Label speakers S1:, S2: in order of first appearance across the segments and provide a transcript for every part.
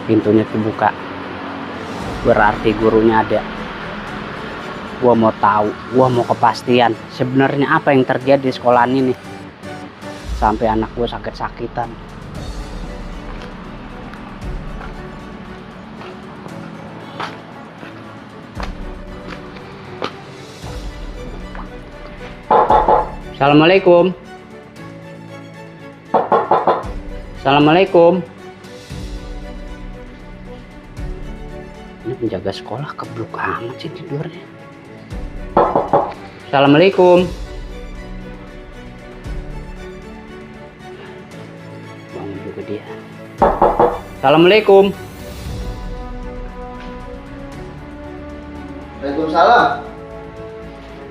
S1: Pintunya kebuka, berarti gurunya ada. Gua mau tahu, gua mau kepastian sebenarnya apa yang terjadi di sekolahan ini sampai anak gua sakit-sakitan. Assalamualaikum. Assalamualaikum. Ini penjaga sekolah kebluk amat sih tidurnya. Assalamualaikum. Bangun juga dia. Assalamualaikum.
S2: Waalaikumsalam.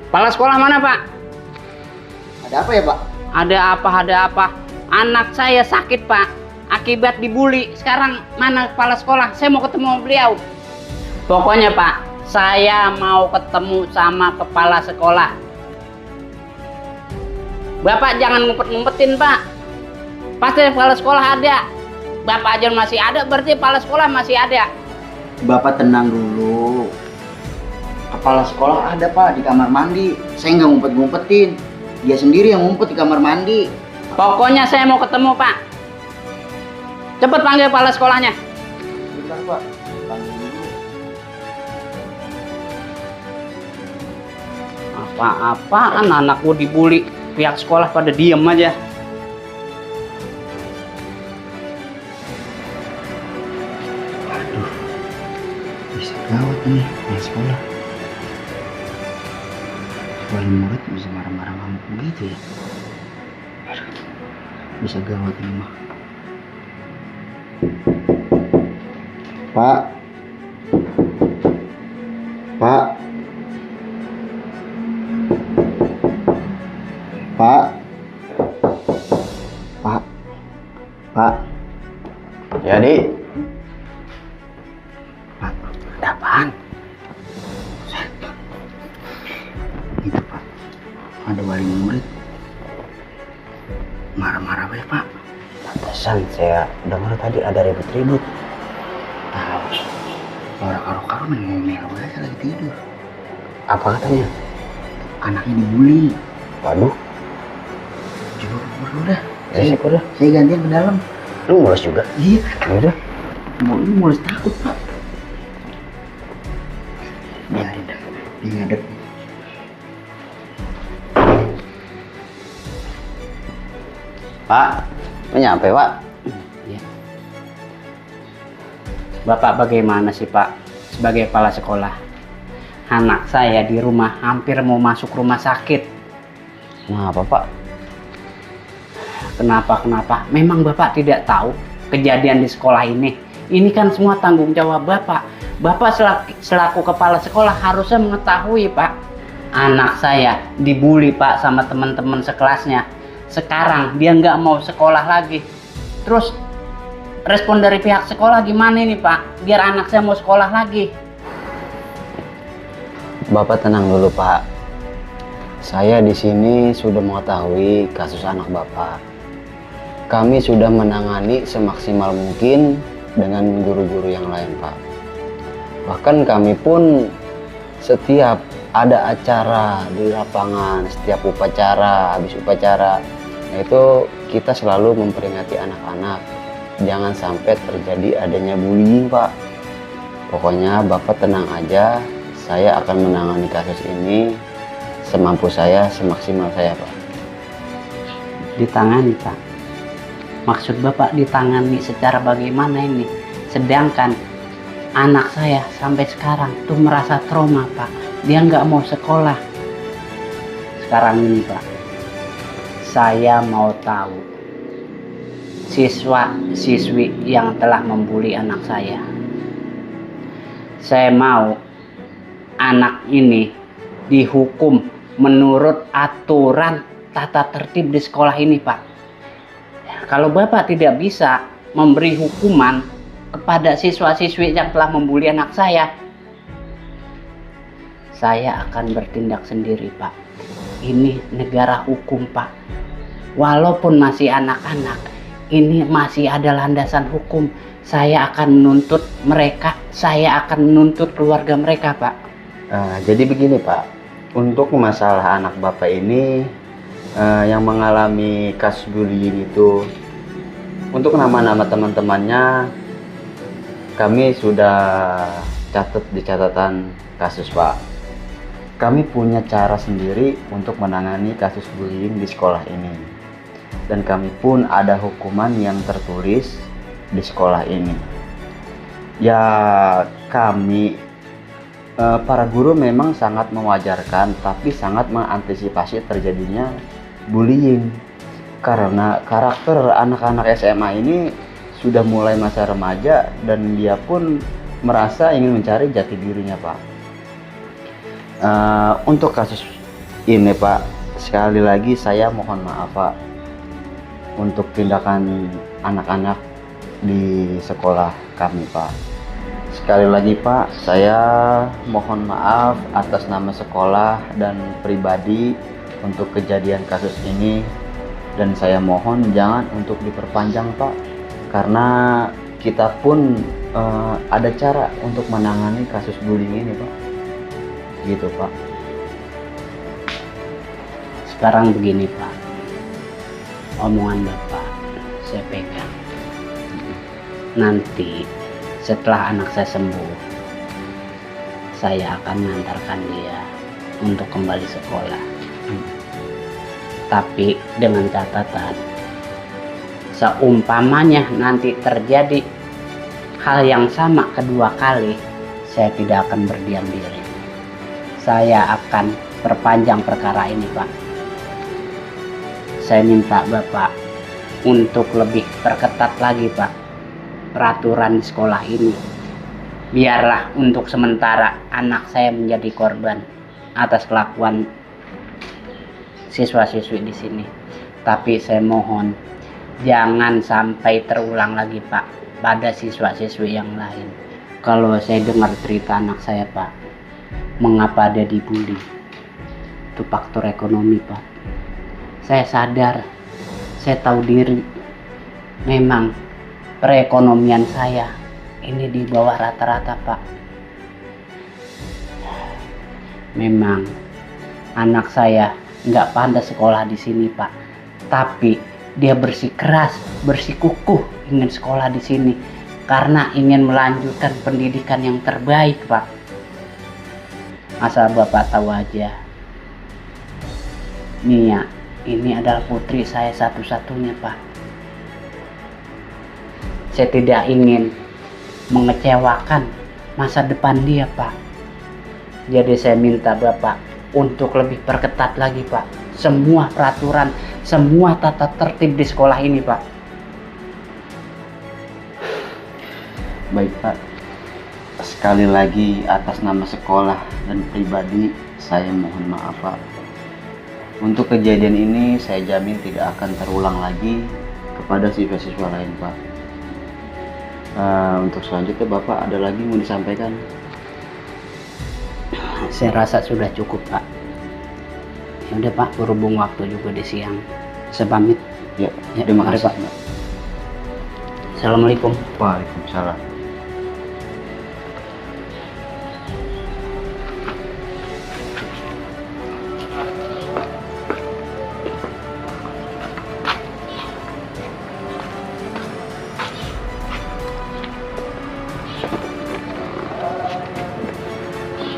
S1: Kepala sekolah mana, Pak?
S2: Ada apa ya, Pak?
S1: Ada apa? Anak saya sakit, Pak. Akibat dibully. Sekarang mana kepala sekolah? Saya mau ketemu beliau. Pokoknya, Pak, saya mau ketemu sama kepala sekolah. Bapak jangan ngumpet-ngumpetin, Pak. Pasti kepala sekolah ada. Bapak aja masih ada, berarti kepala sekolah masih ada.
S2: Bapak tenang dulu. Kepala sekolah ada, Pak, di kamar mandi. Saya nggak ngumpet-ngumpetin. Dia sendiri yang ngumpet di kamar mandi.
S1: Pokoknya saya mau ketemu, Pak. Cepat panggil kepala sekolahnya.
S2: Bentar, Pak. Panggil dulu.
S1: Apa-apaan anakku dibully, pihak sekolah pada diem aja.
S2: Waduh, bisa gawat nih di sekolah. Wali murid bisa marah-marah ngamuk begitu ya. Aduh, bisa gawat ini mah. Pak. Pak. Pak. Pak. Pak.
S3: Ya, Dik.
S2: Pak,
S1: Ada apaan?
S2: itu Pak. Ada wali murid. Marah-marah ya, Pak.
S3: Pantesan saya dengar tadi ada ribut-ribut.
S2: Tahu. Orang karo-karo main ngomel aja lagi tidur.
S3: Apa katanya?
S2: Anaknya dibully.
S3: Waduh,
S2: Jujur dulu dah.
S3: ya syukur dah.
S2: Saya gantian ke dalam.
S3: Lu mulus juga?
S2: Iya.
S3: Yaudah.
S2: Ini mulai takut, Pak. Biarin dah. Dia ngadep.
S3: Pak, nyampe, Pak.
S1: Ya. Bapak bagaimana sih, Pak, sebagai kepala sekolah? Anak saya di rumah hampir mau masuk rumah sakit.
S3: Nah, apa, Pak?
S1: Kenapa? Memang Bapak tidak tahu kejadian di sekolah ini? Ini kan semua tanggung jawab Bapak. Bapak selaku kepala sekolah harusnya mengetahui, Pak. Anak saya dibully, Pak, sama teman-teman sekelasnya. Sekarang dia nggak mau sekolah lagi. Terus respon dari pihak sekolah gimana ini, Pak? Biar anak saya mau sekolah lagi.
S3: Bapak tenang dulu, Pak. Saya di sini sudah mengetahui kasus anak Bapak. Kami sudah menangani semaksimal mungkin dengan guru-guru yang lain, Pak. Bahkan kami pun setiap ada acara di lapangan, setiap upacara, habis upacara, itu kita selalu memperingati anak-anak. Jangan sampai terjadi adanya bullying, Pak. Pokoknya Bapak tenang aja, saya akan menangani kasus ini semampu saya, semaksimal saya, Pak.
S1: Ditangani, Pak. Maksud Bapak ditangani secara bagaimana ini? Sedangkan anak saya sampai sekarang tuh merasa trauma, Pak. Dia nggak mau sekolah. Sekarang ini, Pak, saya mau tahu siswa-siswi yang telah membuli anak saya. Saya mau anak ini dihukum menurut aturan tata tertib di sekolah ini, Pak. Kalau Bapak tidak bisa memberi hukuman kepada siswa-siswi yang telah membuli anak saya akan bertindak sendiri, Pak. Ini negara hukum, Pak. Walaupun masih anak-anak, ini masih ada landasan hukum. Saya akan menuntut mereka, saya akan menuntut keluarga mereka, Pak.
S3: Jadi begini Pak, untuk masalah anak Bapak ini yang mengalami kasus bullying itu, untuk nama-nama teman-temannya kami sudah catat di catatan kasus Pak. Kami punya cara sendiri untuk menangani kasus bullying di sekolah ini. Dan kami pun ada hukuman yang tertulis di sekolah ini. Ya kami para guru memang sangat mewajarkan, tapi sangat mengantisipasi terjadinya bullying. Karena karakter anak-anak SMA ini sudah mulai masa remaja dan dia pun merasa ingin mencari jati dirinya Pak. Untuk kasus ini Pak, sekali lagi saya mohon maaf Pak untuk tindakan anak-anak di sekolah kami Pak. Sekali lagi Pak, saya mohon maaf atas nama sekolah dan pribadi untuk kejadian kasus ini, dan saya mohon jangan untuk diperpanjang Pak, karena kita pun ada cara untuk menangani kasus bullying ini Pak. Gitu Pak.
S1: Sekarang begini Pak, omongan Bapak saya pegang. Nanti setelah anak saya sembuh, saya akan mengantarkan dia untuk kembali sekolah. Tapi dengan catatan, seumpamanya nanti terjadi hal yang sama kedua kali, saya tidak akan berdiam diri. Saya akan perpanjang perkara ini Pak. Saya minta Bapak untuk lebih perketat lagi Pak peraturan di sekolah ini. Biarlah untuk sementara anak saya menjadi korban atas kelakuan siswa-siswi di sini. Tapi saya mohon jangan sampai terulang lagi Pak pada siswa-siswi yang lain. Kalau saya dengar cerita anak saya Pak, mengapa dia dibully, itu faktor ekonomi Pak. Saya sadar, saya tahu diri, memang perekonomian saya ini di bawah rata-rata Pak. Memang anak saya nggak pantas sekolah di sini Pak, tapi dia bersikeras, bersikukuh ingin sekolah di sini karena ingin melanjutkan pendidikan yang terbaik Pak. Asal Bapak tahu aja, Nia ini adalah putri saya satu-satunya Pak. Saya tidak ingin mengecewakan masa depan dia Pak. Jadi saya minta Bapak untuk lebih perketat lagi Pak semua peraturan, semua tata tertib di sekolah ini Pak.
S3: Baik Pak, sekali lagi atas nama sekolah dan pribadi saya mohon maaf Pak. Untuk kejadian ini saya jamin tidak akan terulang lagi kepada siswa-siswa lain Pak. Untuk selanjutnya Bapak ada lagi mau disampaikan?
S1: Saya rasa sudah cukup Pak. Ya udah Pak, berhubung waktu juga di siang, saya pamit.
S3: Ya,
S1: terima kasih Pak. Assalamualaikum.
S3: Waalaikumsalam.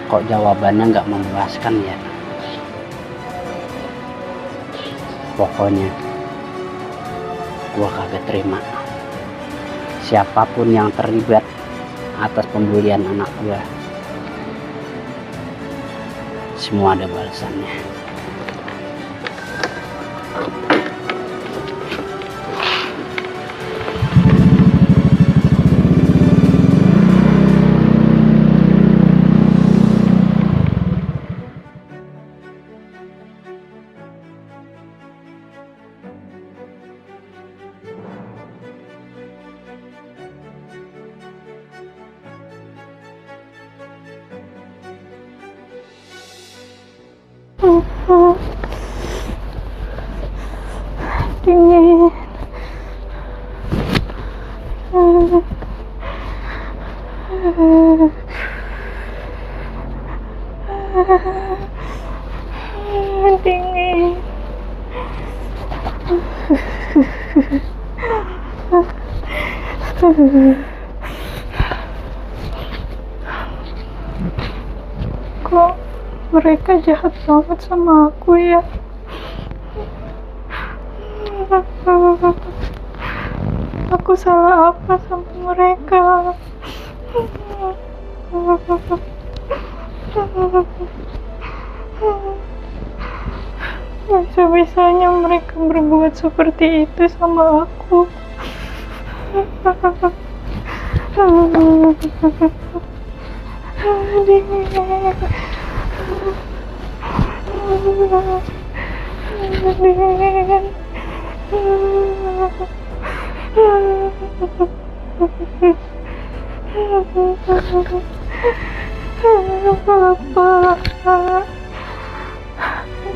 S1: Kok jawabannya nggak memuaskan ya? Pokoknya gua kagak terima siapapun yang terlibat atas pembulian anak gua. Semua ada balasannya.
S4: Dingin. Kok mereka jahat banget sama aku ya? Aku salah apa sama mereka? Bisa-bisanya mereka berbuat seperti itu sama aku. Bapak,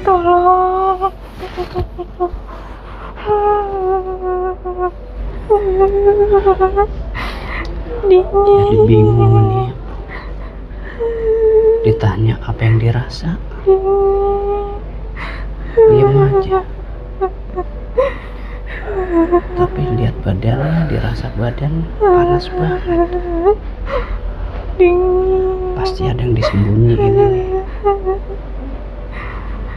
S4: tolong. Dingin.
S1: Jadi bingung nih. Ditanya apa yang dirasa, diam aja. Tapi lihat badannya, dirasa badan panas banget.
S4: Dingin.
S1: Pasti ada yang disembunyiin nih.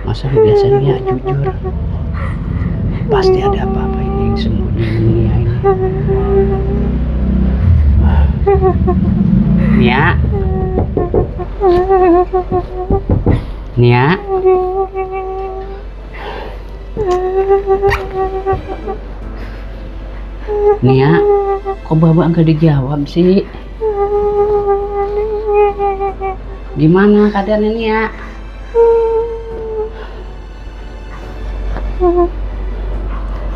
S1: Masa biasanya jujur? Pasti ada apa-apa ini yang disembunyiin Nia ini. Nia, Nia, Nia, kok Baba nggak dijawab sih? Gimana keadaannya Nia?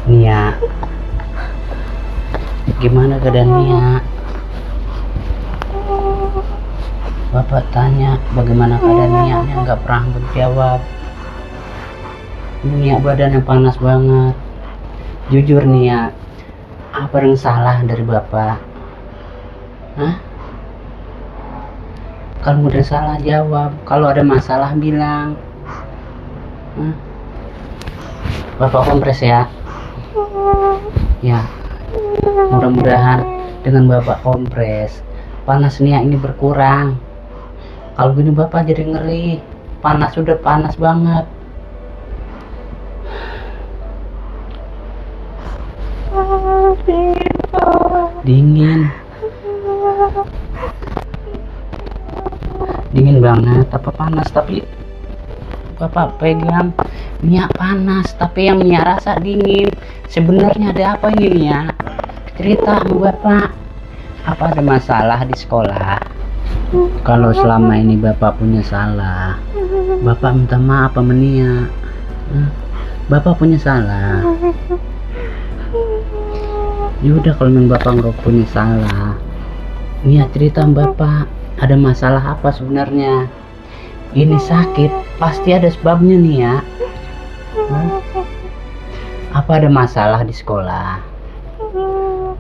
S1: Nia, gimana keadaan Nia? Bapak tanya bagaimana keadaan Nia, Nia nggak pernah menjawab. Nia badannya panas banget. Jujur Nia, apa yang salah dari Bapak? Hah? Kalau udah salah jawab, kalau ada masalah bilang. Hah? Bapak kompres ya. Ya, mudah-mudahan dengan Bapak kompres panas Nia ini berkurang. Kalau gini Bapak jadi ngeri, panas sudah panas banget. Dingin. Dingin banget, apa panas? Tapi Bapak pegang Nia panas, tapi yang Nia rasa dingin. Sebenarnya ada apa ini Nia? Cerita sama Bapak. Apa ada masalah di sekolah? Kalau selama ini Bapak punya salah, Bapak minta maaf sama Nia. Bapak punya salah. Yaudah kalau memang Bapak nggak punya salah, Nia cerita sama Bapak. Ada masalah apa sebenarnya? Ini sakit, pasti ada sebabnya Nia. Apa ada masalah di sekolah?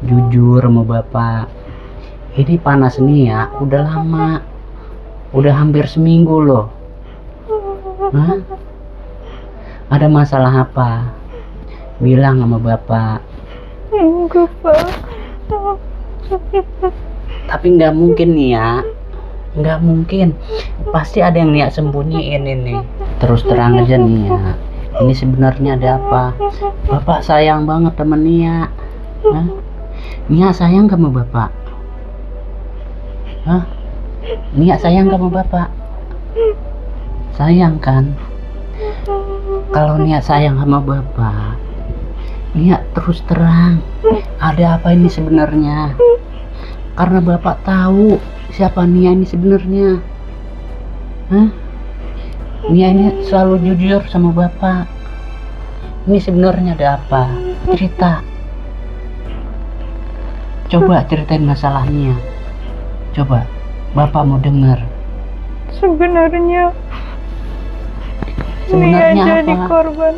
S1: Jujur sama Bapak. Ini panas Nia udah lama, udah hampir seminggu loh. Hah? Ada masalah apa? Bilang sama Bapak.
S4: Enggak, Pak.
S1: Tapi nggak mungkin Nia, nggak mungkin. Pasti ada yang Nia sembunyiin ini. Terus terang aja Nia, ini sebenarnya ada apa? Bapak sayang banget sama Nia. Hah? Nia sayang gak sama Bapak? Hah? Nia sayang gak sama Bapak? Sayang kan? Kalau Nia sayang sama Bapak, Nia terus terang, ada apa ini sebenarnya? Karena Bapak tahu siapa Nia ini sebenarnya. Hah? Nia ini selalu jujur sama Bapak. Ini sebenarnya ada apa? Cerita. Coba ceritain masalahnya. Coba, Bapak mau dengar.
S4: Sebenarnya
S1: Sebenarnya
S4: Nia jadi
S1: apa?
S4: korban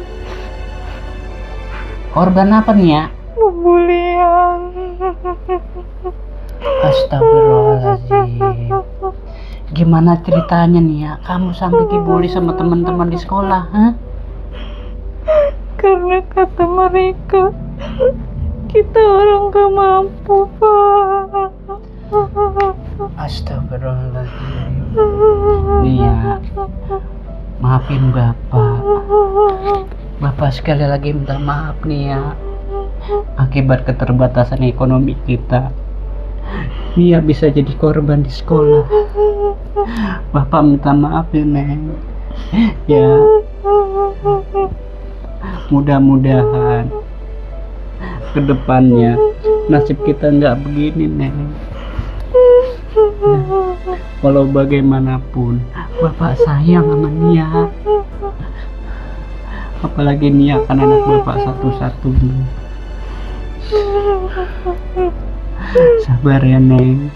S1: Korban apa Nia?
S4: pembulian.
S1: Astagfirullahaladzim. Gimana ceritanya nih ya? Kamu sampai dibully sama teman-teman di sekolah, hah?
S4: Karena kata mereka, kita orang gak mampu, Pak.
S1: Astagfirullahaladzim. Nia, maafin Bapak. Bapak sekali lagi minta maaf nih ya. Akibat keterbatasan ekonomi kita, Nia bisa jadi korban di sekolah. Bapak minta maaf ya, Neng. Ya, mudah-mudahan kedepannya nasib kita nggak begini, Neng. Nah, walau bagaimanapun Bapak sayang sama Nia, apalagi Nia kan anak Bapak satu-satunya. Sabar ya, Neng.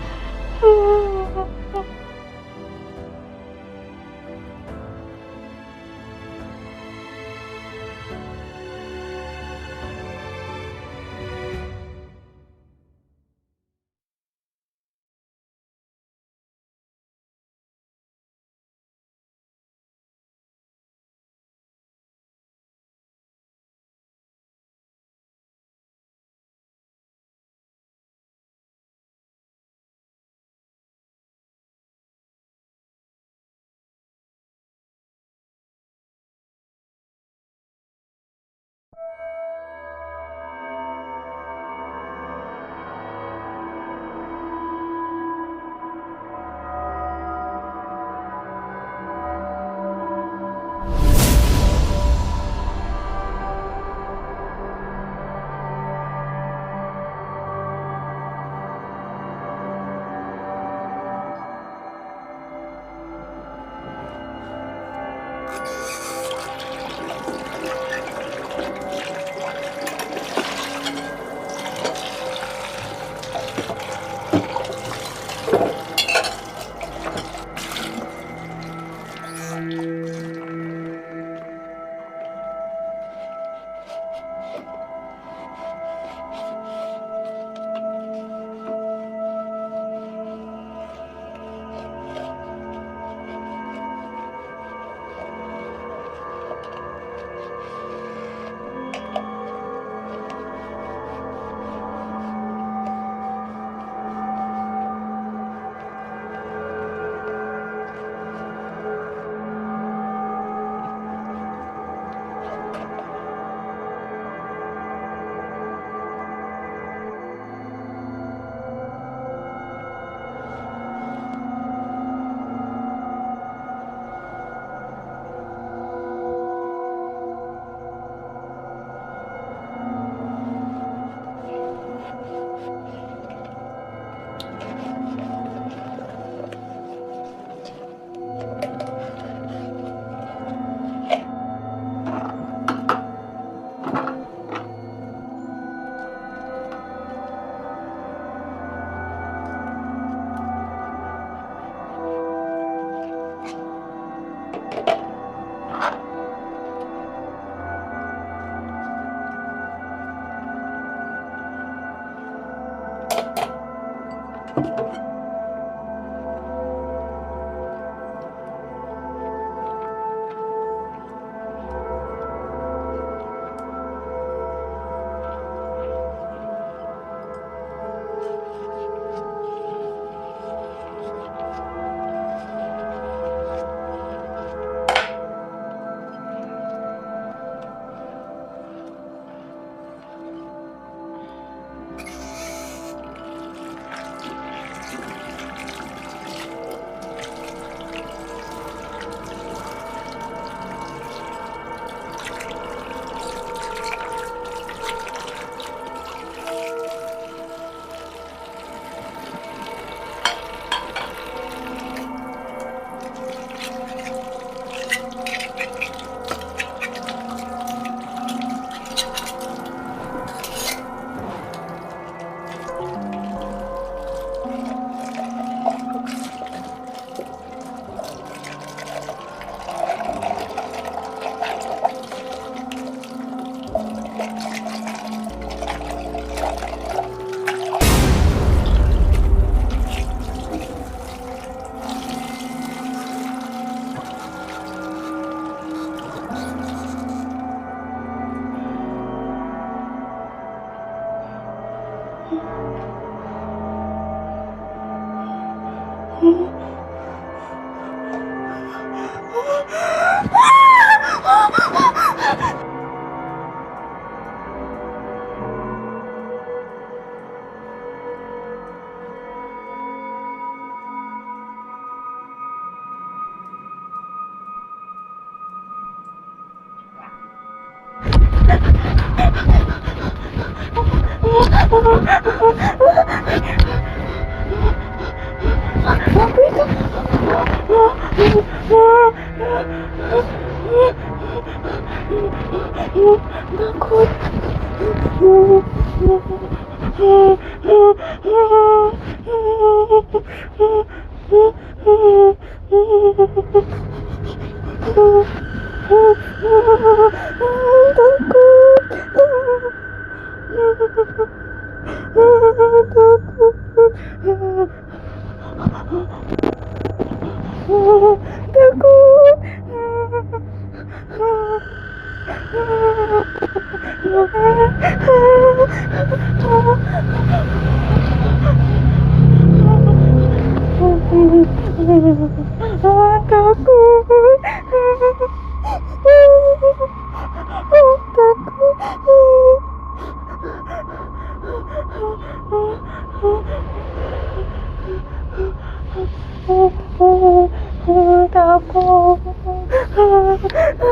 S4: Takut.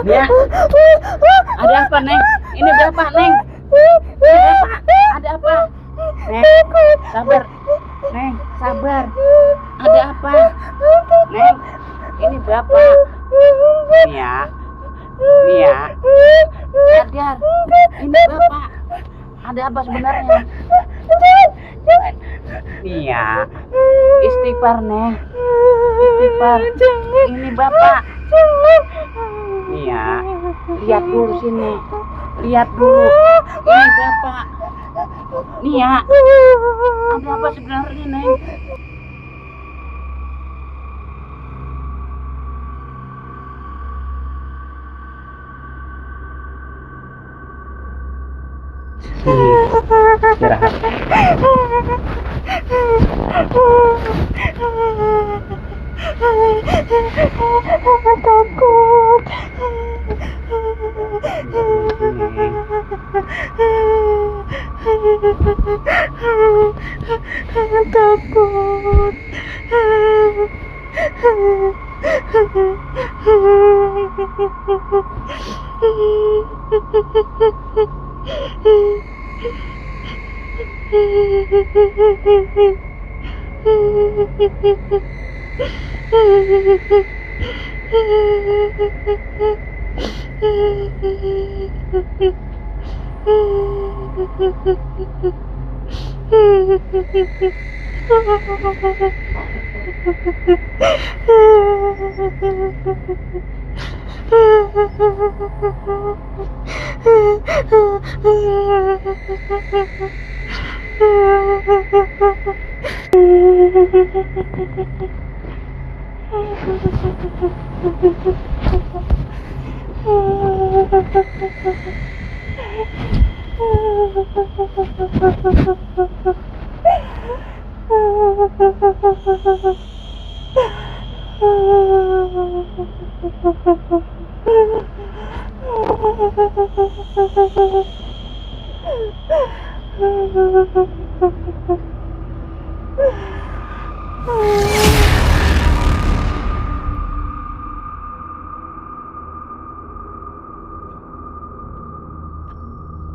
S1: Ya, ada apa, Neng? Ini berapa, Neng? Ini berapa? Ada apa? Neng, sabar. Neng, sabar. Ada apa? Neng, ini berapa? Nia, Nia, sadar. Ini berapa? Ada apa sebenarnya? Nia, istighfar, Neng. Istighfar. Ini bapak. Nia, lihat dulu sini. Lihat dulu. Ini bapak. Nia, ada apa sebenarnya, Neng? Istirahat.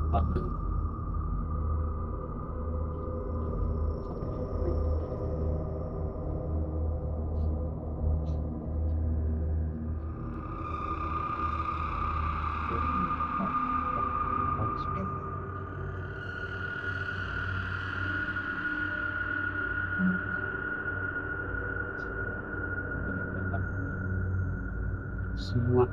S4: Takut. Takut.
S1: Semua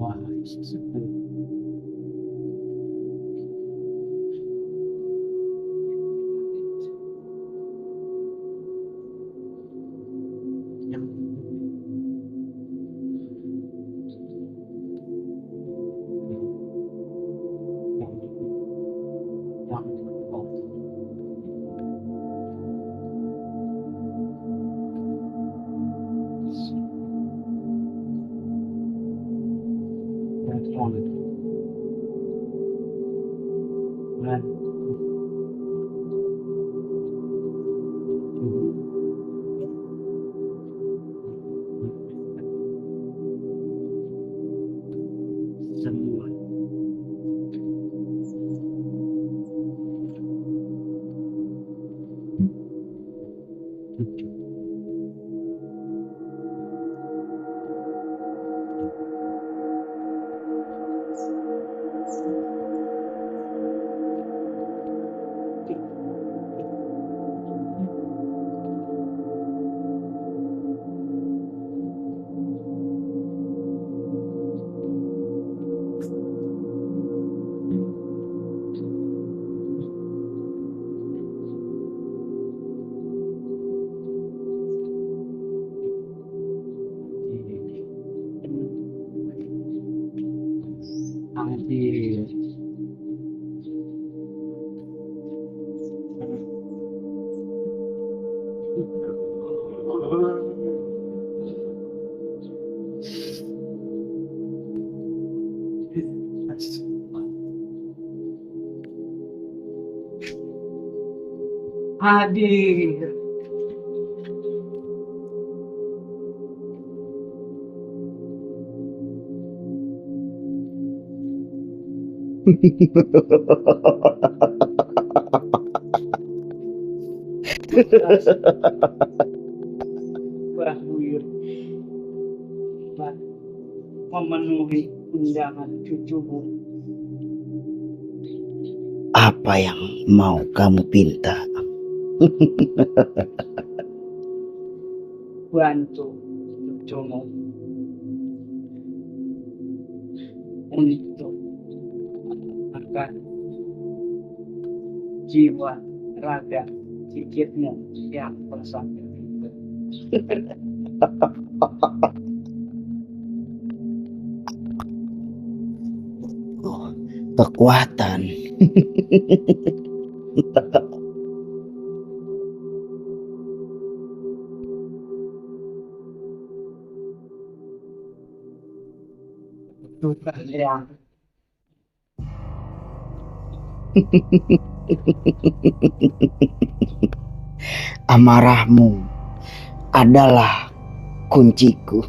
S1: Wah, semua Adil. Adil. Bahwir memenuhi undangan cucumu.
S2: Apa yang mau kamu pinta?
S1: Bantu cucumu untuk akan jiwa raga cicitmu yang bersama.
S2: Kekuatan.
S1: Tuhan yang
S2: Amarahmu adalah kunciku.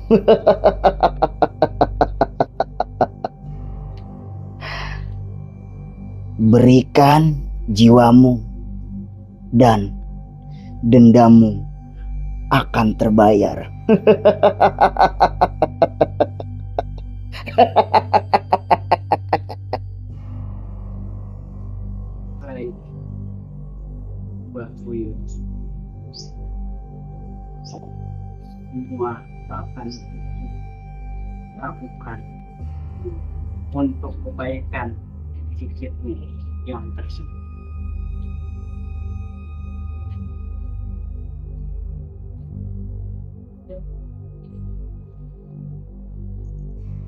S2: Berikan jiwamu dan dendamu akan terbayar.
S1: Baik, Mbak Buyut. Semua akan lakukan untuk kebaikan Cicitmu yang tersebut.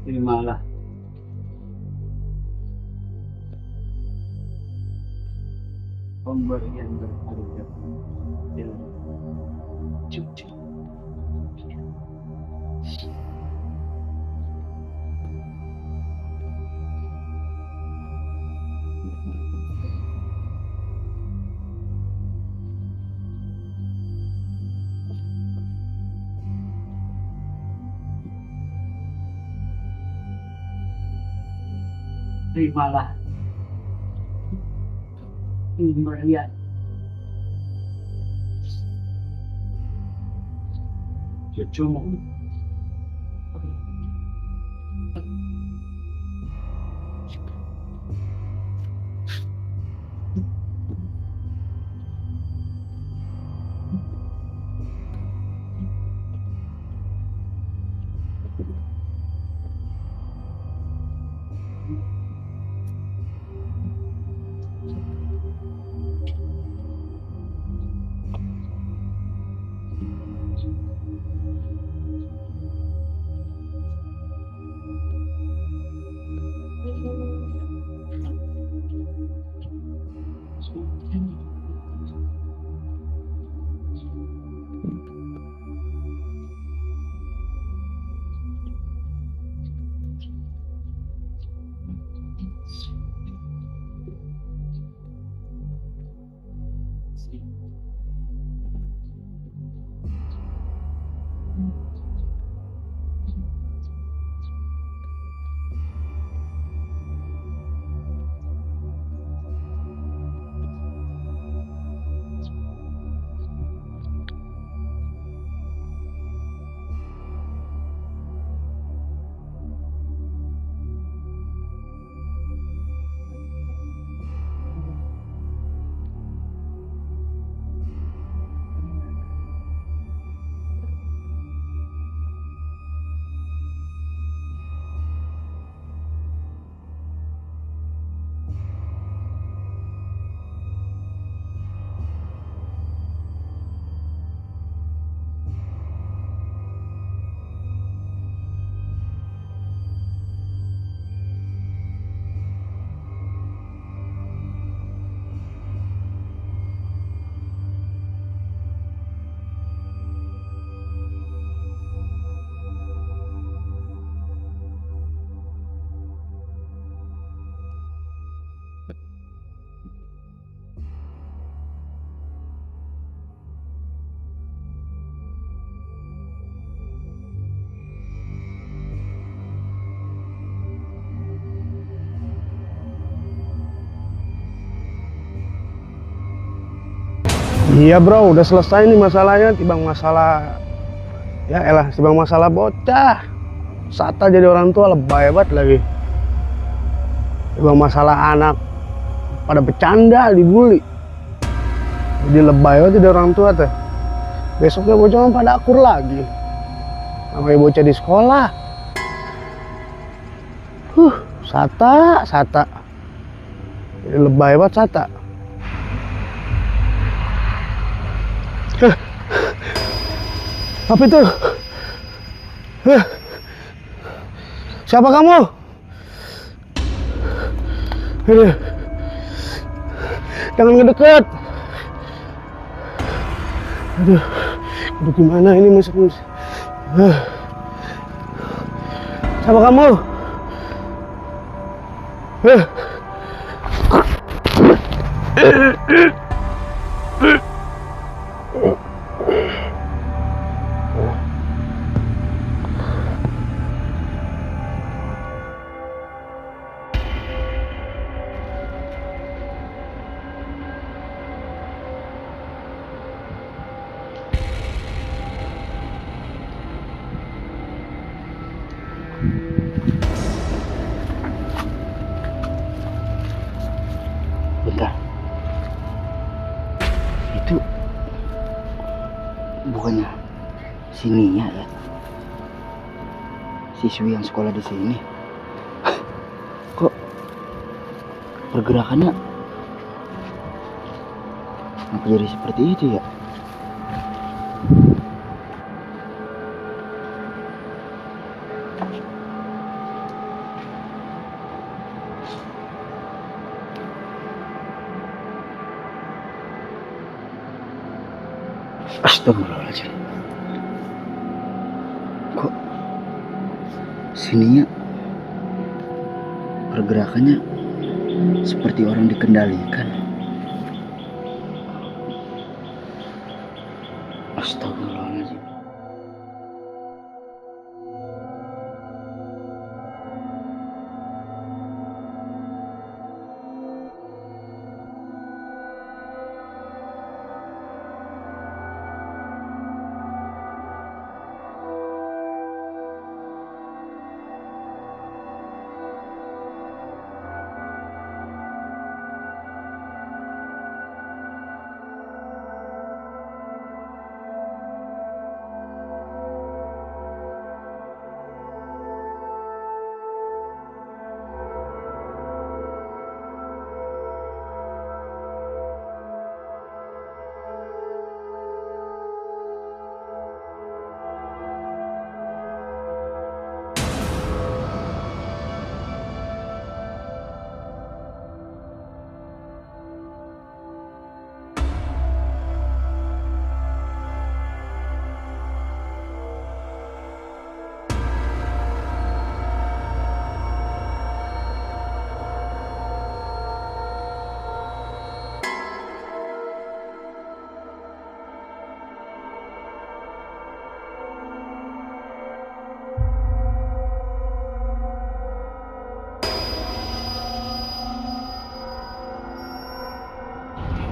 S1: Terimalah pemberian berharga dari cucu. Terimalah pemberian cucumu.
S5: Iya bro, udah selesai nih masalahnya. Tibang masalah, ya elah, tibang masalah bocah Sata jadi orang tua lebay banget lagi. Tibang masalah anak pada bercanda, dibully, jadi lebay banget jadi orang tua teh. Besoknya bocah mah pada akur lagi, namanya bocah di sekolah. Sata jadi lebay banget Sata. Apa itu? Siapa kamu? Jangan ngedekat. Aduh, gimana ini masuk? Siapa kamu?
S2: Pokoknya si Nia ya, siswi yang sekolah di sini, kok pergerakannya kenapa jadi seperti itu ya? Astagfirullahaladzim. Kok sininya pergerakannya seperti orang dikendalikan? Astagfirullahaladzim.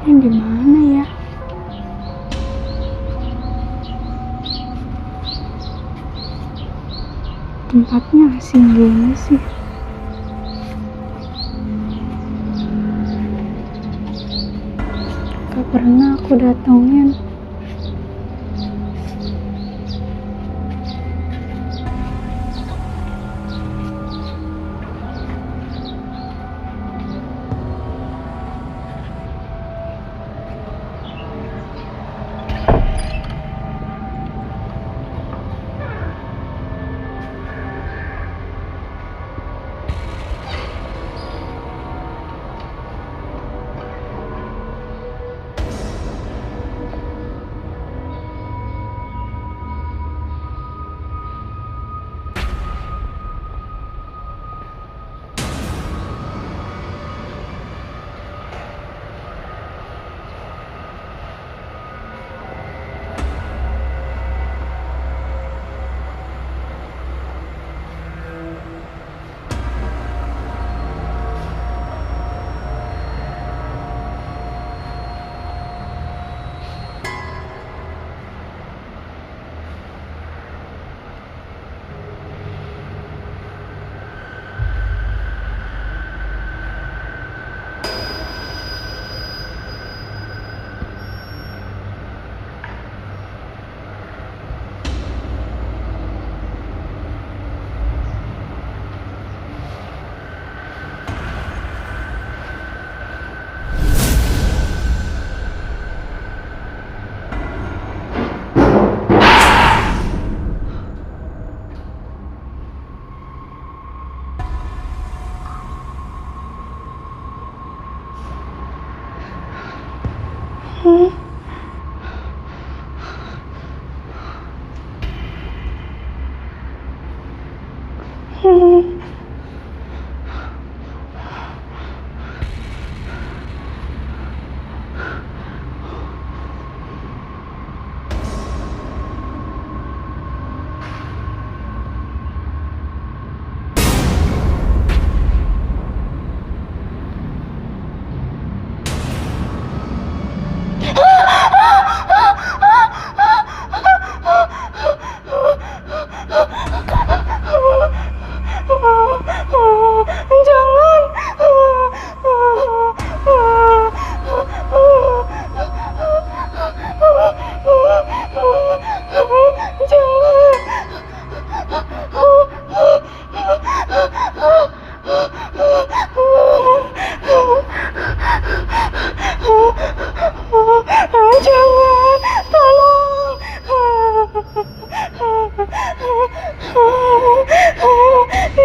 S4: Ini di mana ya? Tempatnya asing gini sih. Gak pernah aku datengin.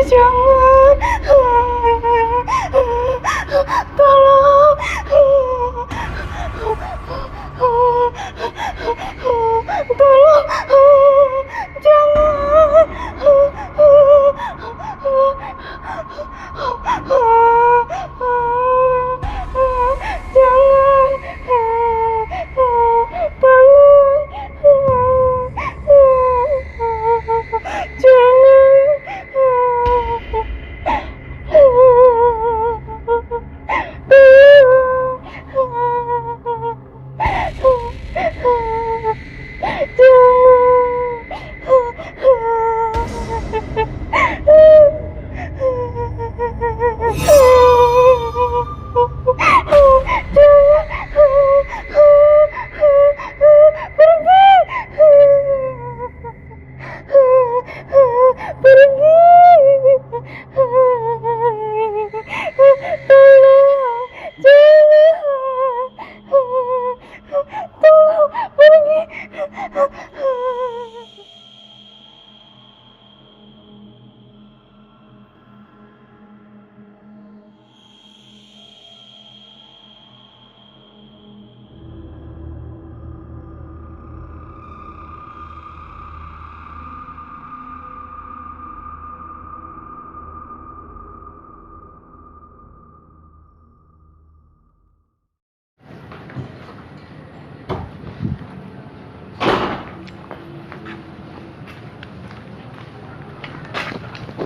S4: Jangan. Tolong. Tolong. Jangan.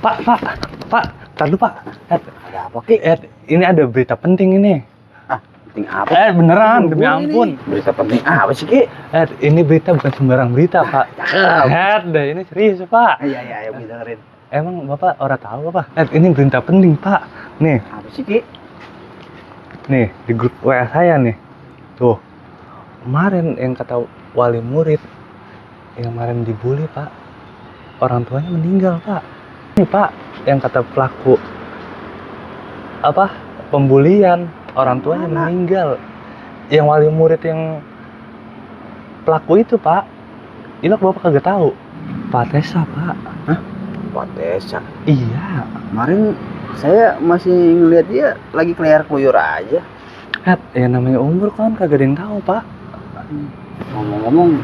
S6: Pak, tar dulu Pak.
S2: Ada apa Ki?
S6: Ini ada berita penting ini.
S2: Penting apa?
S6: Beneran, demi ampun.
S2: Berita penting apa sih Ki?
S6: Ini berita bukan sembarang berita Pak. Ini serius Pak.
S2: Iya, bisa dengerin.
S6: Emang Bapak orang tahu apa? Ini berita penting Pak. Nih,
S2: Apa sih Ki?
S6: nih di grup WA saya nih. Tuh, kemarin yang kata wali murid yang kemarin dibully Pak, orang tuanya meninggal Pak. Ini Pak, yang kata pelaku pembulian, orang tuanya meninggal. Yang wali murid yang pelaku itu Pak, Ilok Bapak kagak tahu. Pak Tessa Pak.
S2: Pak Desa.
S6: Iya.
S2: Kemarin saya masih ngeliat dia lagi keluyur aja.
S6: Ya namanya umur kan kagak ada yang tahu Pak.
S2: Ngomong-ngomong,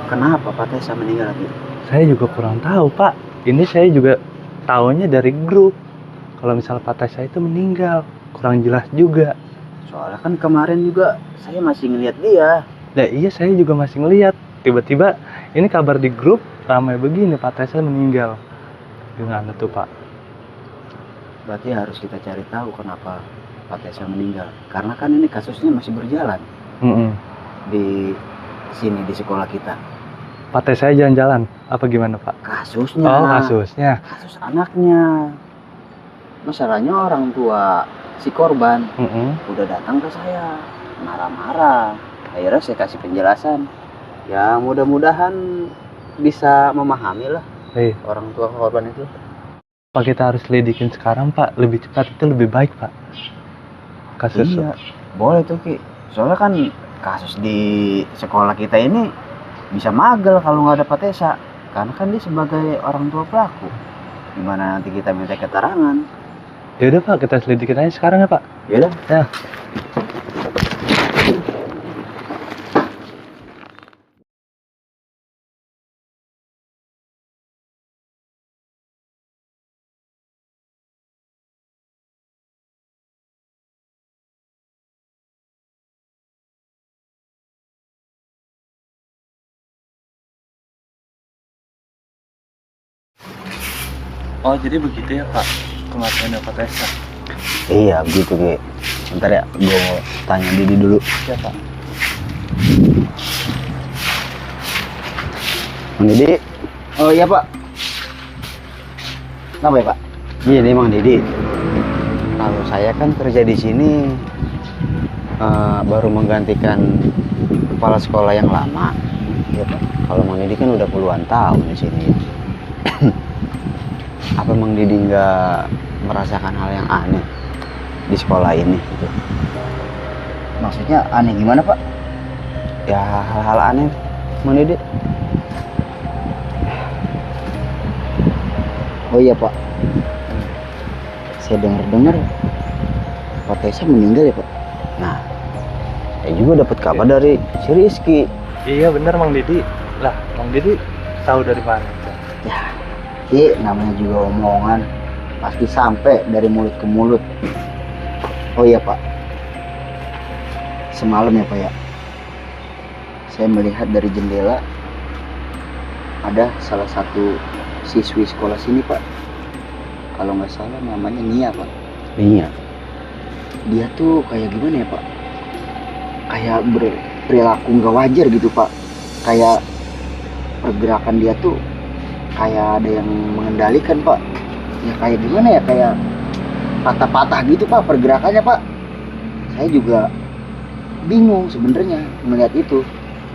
S2: kenapa Pak Tesa meninggal lagi?
S6: Saya juga kurang tahu Pak. Ini saya juga taunya dari grup. Kalau misal Pak Tessa itu meninggal, kurang jelas juga.
S2: Soalnya kan kemarin juga saya masih ngeliat dia.
S6: Nah iya, saya juga masih ngeliat. Tiba-tiba ini kabar di grup ramai begini, Pak Tessa meninggal. Gimana tuh Pak?
S2: Berarti harus kita cari tahu kenapa Pak Tessa meninggal. Karena kan ini kasusnya masih berjalan di sini di sekolah kita.
S6: Pak Tessa jalan-jalan apa gimana Pak?
S2: Kasusnya.
S6: Oh kasusnya.
S2: Kasus anaknya. Masalahnya orang tua si korban udah datang ke saya marah-marah. Akhirnya saya kasih penjelasan. Ya mudah-mudahan bisa memahami lah orang tua korban itu.
S6: Pak, kita harus lidikin sekarang Pak. Lebih cepat itu lebih baik Pak. Kasus.
S2: Iya, boleh tuh Ki. Soalnya kan kasus di sekolah kita ini bisa magel kalau nggak ada Pak Tessa. Karena kan dia sebagai orang tua pelaku. Gimana nanti kita minta keterangan?
S6: Ya udah Pak, kita selidikin aja sekarang ya Pak.
S2: Yaudah.
S6: Ya. Oh jadi begitu ya Pak, kematiannya Pak Tessa.
S2: Iya begitu Ki. Bentar ya, gue mau tanya Didi dulu.
S6: Ya Pak.
S2: Bang Didi. Oh iya Pak. Kenapa ya Pak? Iya nih Bang Didi. Kalau saya kan kerja di sini baru menggantikan kepala sekolah yang lama. Iya Pak. Kalau Bang Didi kan udah puluhan tahun di sini. Apa Bang Didi nggak merasakan hal yang aneh di sekolah ini? Gitu. Maksudnya aneh gimana Pak? Ya hal-hal aneh Bang Didi. Oh iya Pak, saya dengar-dengar Pak Tesa meninggal ya Pak.
S3: Nah, saya juga dapat kabar dari si Rizky.
S6: Iya bener Mang Didi. Lah, Mang Didi tahu dari mana?
S2: Ya, namanya juga omongan pasti sampai dari mulut ke mulut. Oh iya Pak, semalam ya Pak ya, saya melihat dari jendela ada salah satu siswi sekolah sini Pak. Kalau nggak salah namanya Nia Pak.
S3: Iya.
S2: Dia tuh kayak gimana ya Pak? Kayak berperilaku nggak wajar gitu Pak. Kayak pergerakan dia tuh kayak ada yang mengendalikan Pak. Ya kayak gimana ya, kayak patah-patah gitu Pak pergerakannya Pak. Saya juga bingung sebenarnya melihat itu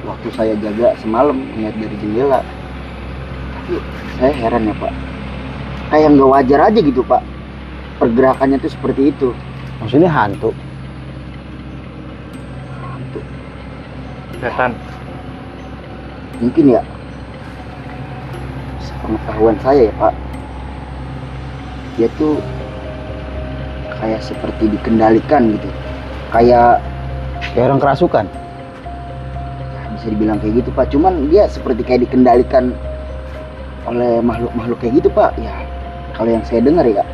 S2: waktu saya jaga semalam melihat dari jendela. Tapi saya heran ya Pak, kayak nggak wajar aja gitu Pak pergerakannya tuh seperti itu.
S3: Maksudnya hantu?
S2: Hantu
S6: Setan.
S2: mungkin ya, sepengetahuan saya ya Pak, dia tuh kayak seperti dikendalikan gitu, kayak
S3: Kayak orang kerasukan?
S2: ya, bisa dibilang kayak gitu Pak. Cuman dia seperti kayak dikendalikan oleh makhluk-makhluk kayak gitu Pak. Ya kalau yang saya dengar ya,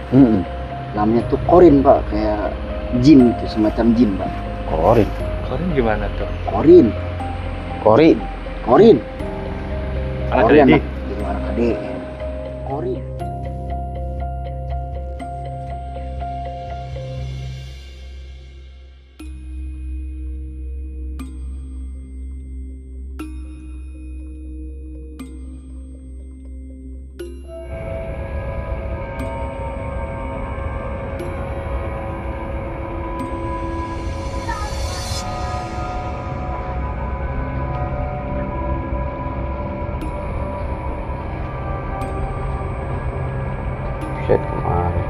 S2: namanya tuh korin Pak, kayak jin gitu, semacam jin Pak.
S3: Korin.
S6: Korin gimana tuh?
S2: Korin,
S3: Kori.
S2: korin.
S6: Anak
S2: Korin
S6: Didi.
S2: Gitu, anak adik. Korin.
S3: Shit, kemarin.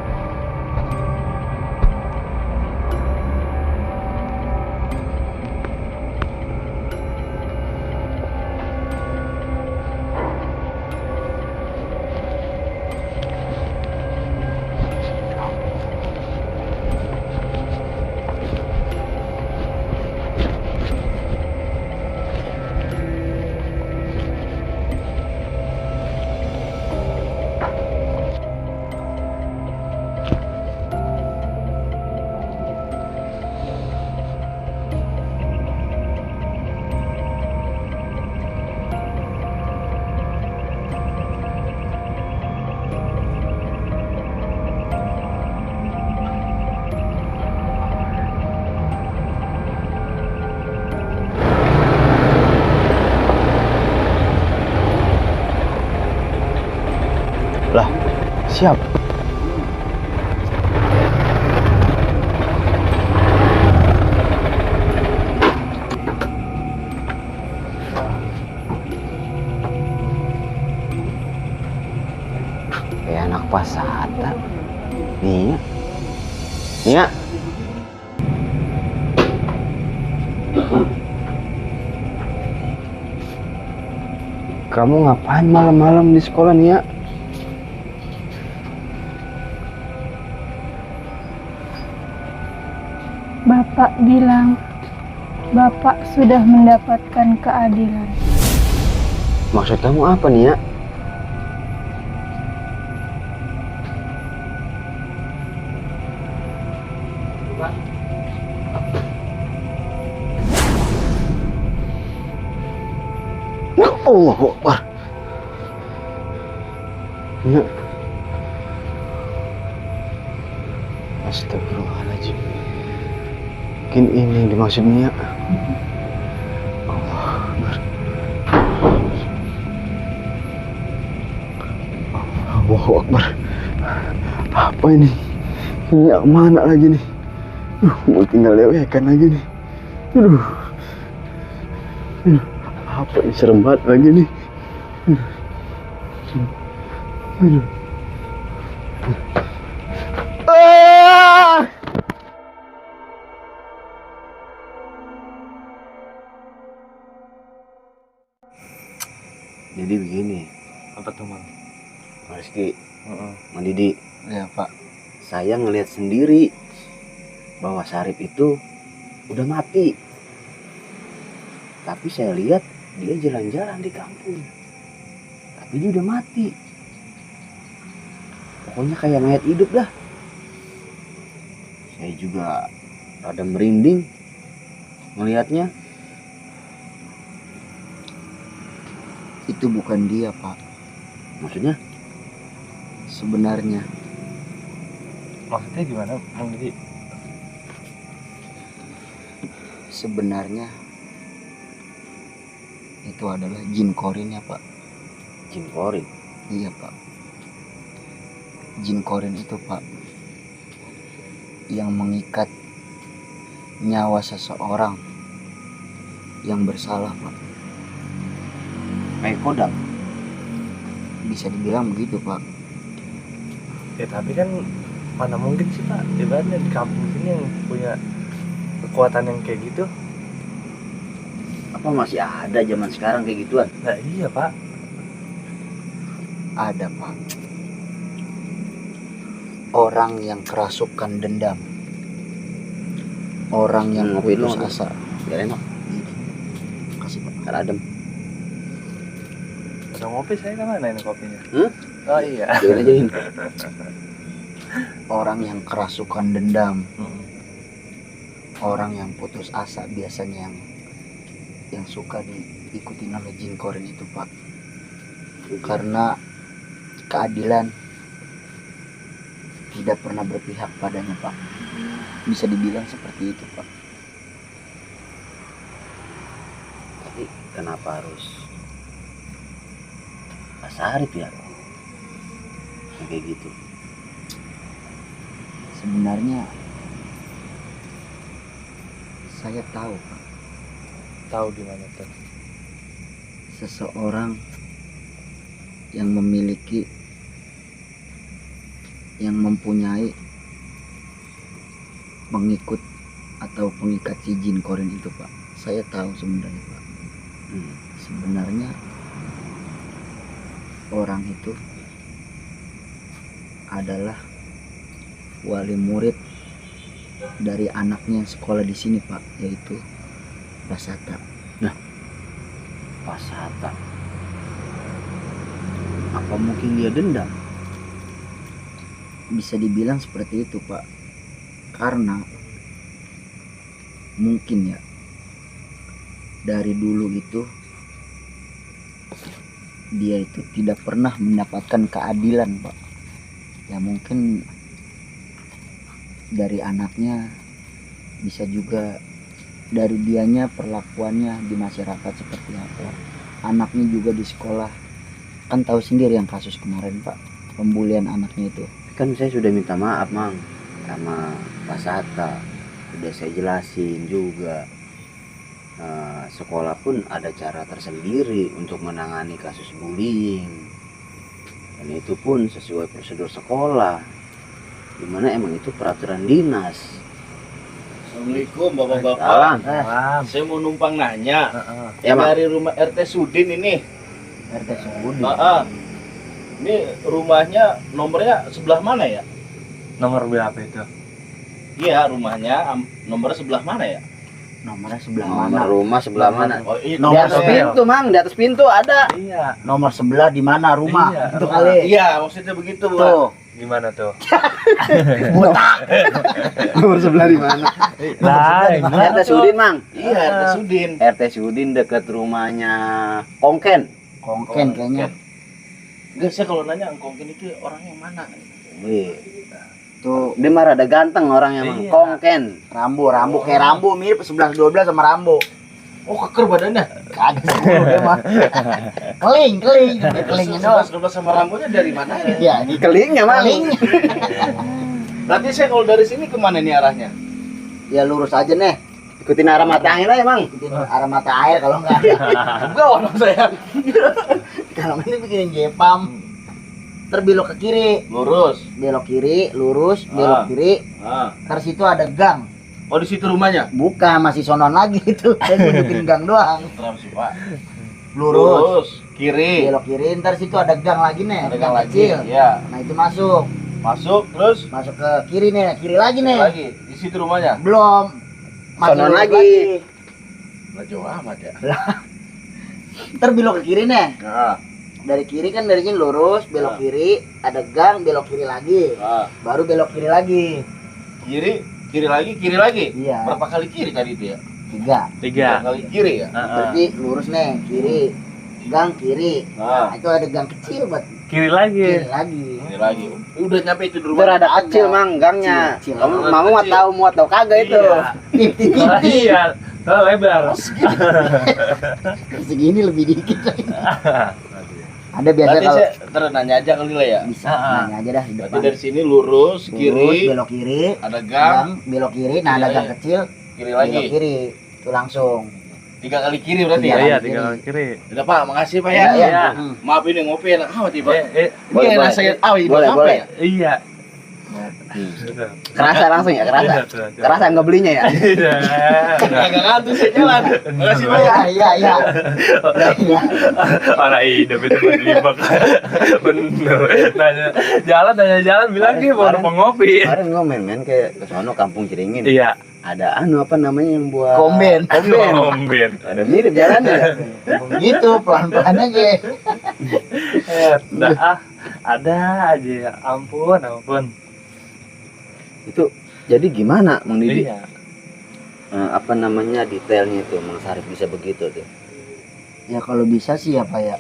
S3: Lah, siap. Kayak anak pasata. Nia. Nia. Kamu ngapain malam-malam di sekolah, Nia?
S4: Bapak bilang Bapak sudah mendapatkan keadilan.
S3: Maksud kamu apa, Nia? Allahu Akbar. Nia. Astagfirullahaladzim. Mungkin ini yang dimaksud Nia. Allah Akbar. Allahu Akbar. Apa ini? Nia mana lagi nih? Mau tinggal lewekan lagi nih. Aduh. Apa ini, serem banget lagi nih. Aduh. Jadi begini,
S6: Apa tuh Mang?
S3: Mas Rizky,
S6: Heeh.
S3: Mang Didi,
S2: Ya Pak.
S3: saya ngelihat sendiri bahwa Sarip itu udah mati. Tapi saya lihat dia jalan-jalan di kampung. Tapi dia udah mati. Pokoknya kayak mayat hidup dah. Saya juga rada merinding melihatnya.
S2: Itu bukan dia, Pak.
S3: Maksudnya?
S2: Sebenarnya
S6: Maksudnya gimana, Mang Didi?
S2: sebenarnya itu adalah jin korin ya, Pak.
S3: Jin Korin.
S2: Iya, Pak. Jin korin itu, Pak, yang mengikat nyawa seseorang yang bersalah, Pak.
S3: Kayak Kodam.
S2: Bisa dibilang begitu, Pak.
S6: Ya tapi kan mana mungkin sih Pak, ibaratnya di kampung sini yang punya kekuatan yang kayak gitu.
S3: Apa masih ada zaman sekarang kayak gituan?
S6: Nah iya Pak.
S2: Ada, Pak. Orang yang kerasukan dendam. Orang yang
S3: Ngopi
S2: putus
S3: dulu.
S2: asa.
S3: Biar enak.
S2: Kasih, Pak.
S3: Biar adem.
S6: Udah ngopi saya kemana ini kopinya? Oh iya.
S3: Jangan ajain.
S2: Orang yang kerasukan dendam. Orang yang putus asa biasanya yang suka diikuti oleh jin korin itu, Pak. Karena keadilan tidak pernah berpihak padanya, Pak. Bisa dibilang seperti itu, Pak.
S3: Tapi kenapa harus Pak Sarip ya? Kayak gitu.
S2: Sebenarnya saya tahu, Pak,
S6: Tahu di mana tuh?
S2: seseorang yang mempunyai pengikut atau pengikat si jin korin itu, Pak. Saya tahu sebenarnya, Pak. Sebenarnya orang itu adalah wali murid dari anaknya yang sekolah di sini, Pak, yaitu Basata.
S3: Pak Sata. Apa mungkin dia dendam?
S2: Bisa dibilang seperti itu, Pak. Karena mungkin ya dari dulu itu dia itu tidak pernah mendapatkan keadilan, Pak. Ya mungkin dari anaknya, bisa juga dari dianya, perlakuannya di masyarakat seperti apa. Anaknya juga di sekolah, kan tahu sendiri yang kasus kemarin, Pak, pembulian anaknya itu.
S3: Kan saya sudah minta maaf, Mang, sama Pak Sata. Sudah saya jelasin juga. Sekolah pun ada cara tersendiri untuk menangani kasus bullying. Dan itu pun sesuai prosedur sekolah. Dimana emang itu peraturan dinas.
S7: Assalamualaikum bapak-bapak.
S3: Salam.
S7: Saya mau numpang nanya.
S3: Ya, Mang.
S7: Dari rumah RT Sudin ini.
S2: RT Sudi.
S7: Ini rumahnya nomornya sebelah mana ya?
S6: Nomor berapa itu?
S7: Iya rumahnya nomornya sebelah mana ya?
S2: Nomornya sebelah
S3: Nomor
S2: mana?
S3: rumah sebelah mana?
S7: Oh iya.
S3: Di
S2: Nomor
S3: atas
S2: sebelah.
S3: pintu, Mang. Di atas pintu ada.
S6: Iya.
S2: Nomor sebelah di mana rumah?
S6: Iya,
S2: Itu
S6: rumah.
S2: kali.
S7: Iya maksudnya begitu. Pak.
S2: Tuh,
S6: Gimana tuh?
S2: botak.
S5: Nomor sebelah di mana?
S6: Lah,
S3: RT Sudin, Mang.
S7: Iya RT Sudin.
S3: RT Sudin dekat rumahnya Kongken.
S2: Kongken kayaknya.
S7: Enggak, saya kalau nanya Kongken itu orang yang mana?
S3: Wih,
S2: Tuh,
S3: dia mah rada ganteng orangnya, Mang.
S6: Iya.
S3: Kongken.
S2: Rambo kayak Rambo, mirip 11-12 sama Rambo.
S7: Oh keker badannya.
S2: Kagak 10 dia mah. Keling, dia kelingnya doang.
S7: Sebelah sama Rambonya dari mana ya?
S2: Iya, di
S3: Kelingnya, Mang.
S2: keling.
S7: Berarti saya kalau dari sini kemana nih arahnya?
S2: Ya lurus aja nih.
S3: Ikutin arah mata angin aja, Mang.
S2: Ikutin arah mata air kalau enggak.
S7: Enggak orang saya.
S2: Kalau ini bikinin Jepam. Terbelok ke kiri.
S7: Lurus.
S2: Belok kiri, lurus, belok kiri.
S7: Ah.
S2: Ntar situ ada gang.
S7: Oh di situ rumahnya.
S2: Bukan, masih sonon lagi itu. Saya nunjukin gang doang.
S7: Terus Pak.
S2: Lurus.
S7: Kiri.
S2: Belok kiri, ntar situ ada gang lagi nih.
S7: Ada gang lagi.
S2: kecil.
S7: Iya.
S2: Nah itu masuk.
S7: Masuk terus
S2: Masuk ke kiri nih, kiri lagi nih.
S7: lagi. Di situ rumahnya.
S2: Belum. Masih
S3: Sono
S2: lurus
S3: lagi.
S7: Lah jauh amat ya.
S2: Ntar belok ke kiri nih.
S7: Nah,
S2: Dari kiri kan dari sini lurus, belok kiri, ada gang, belok kiri lagi.
S7: nah.
S2: Baru belok kiri lagi.
S7: Kiri lagi.
S2: Iya.
S7: Berapa kali kiri tadi itu ya?
S2: 3.
S6: 3.
S7: Kali kiri ya?
S2: Berarti lurus nih, kiri. Gang kiri.
S7: Nah,
S2: Nah, itu ada gang kecil buat
S6: Kiri lagi.
S2: kiri lagi.
S7: kiri lagi. Udah nyampe itu di
S3: Itu
S7: rumah.
S3: rada kecil mang gangnya.
S2: Kecil.
S3: Kamu
S7: Kecil.
S3: mau tahu muat tahu kagak itu.
S6: Oh, iya. Oh, lebar.
S2: Segini lebih dikit. Ada biasa
S7: Nanti
S2: kalau
S7: saya terus nanya aja kali lah ya.
S2: bisa nanya aja dah di
S7: Berarti
S2: depan.
S7: dari sini lurus,
S2: Lurus,
S7: kiri,
S2: belok kiri,
S7: ada gang,
S2: belok kiri, nah ada
S7: Kiri
S2: gang
S7: lagi.
S2: kecil,
S7: kiri
S2: belok
S7: lagi.
S2: kiri, itu langsung.
S7: 3 kali kiri berarti
S2: Iya,
S7: ya?
S6: Iya,
S2: kiri.
S6: 3 kali kiri.
S7: Udah Pak, makasih Pak ya.
S6: Iya.
S7: Maaf ini ngopi enak amat tiba.
S6: Eh,
S7: Ini enak saya ini
S3: Boleh,
S7: apa
S3: boleh.
S7: ya?
S6: iya.
S3: Kerasa langsung ya, kerasa. Kerasa nggak belinya ya.
S6: Iya.
S7: Agak ngantuk saya jalan. Makasih Pak ya.
S2: Iya.
S6: Orang hidup itu buat libak. Bener. Nanya jalan bilang dia mau
S3: Kemarin-
S6: numpang ngopi.
S3: Kemarin gua main-main ke sono Kampung Ciringin.
S6: Iya.
S3: Ada apa namanya yang buat
S2: Komben.
S6: Ngomben.
S3: Ada mirip jalannya.
S2: Gitu pelan-pelan aja.
S6: Ada aja ya. Ampun.
S3: Itu jadi gimana Mang Didi?
S6: Iya.
S3: Apa namanya detailnya itu Mang Sarip bisa begitu tuh?
S2: Ya kalau bisa sih ya Pak ya.